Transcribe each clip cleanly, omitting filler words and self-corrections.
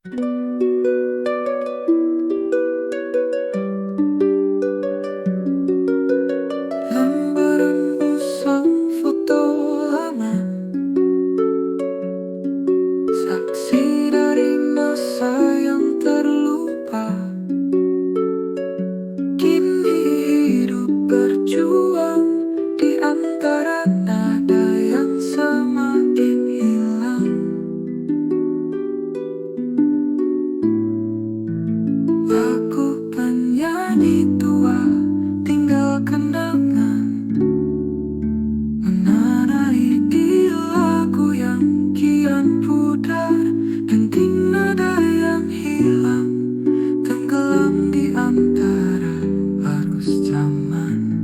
Lembaran usang foto lama, saksi dari masa yang terlupa. Kini hidup berjuang di antara nada yang semakin hilang. Aku penyanyi tua, tinggal kenangan menari di lagu yang kian pudar, denting nada yang hilang tenggelam di antara arus zaman.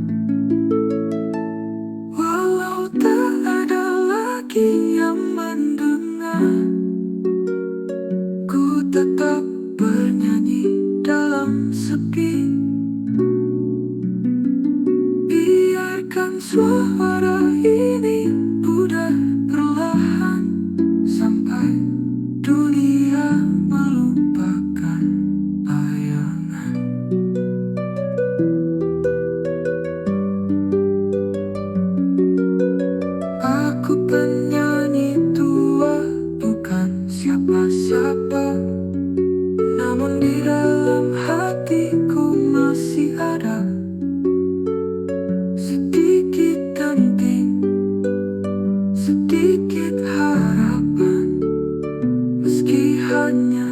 Walau tak ada lagi yang mendengar, ku tetap bernyanyi dalam sepi. Biarkan suara ini pudar perlahan sampai dunia melupakan bayangan. Aku penyanyi tua, bukan siapa-siapa, namun di dalam hatiku masih ada sedikit denting, sedikit harapan, meski hanya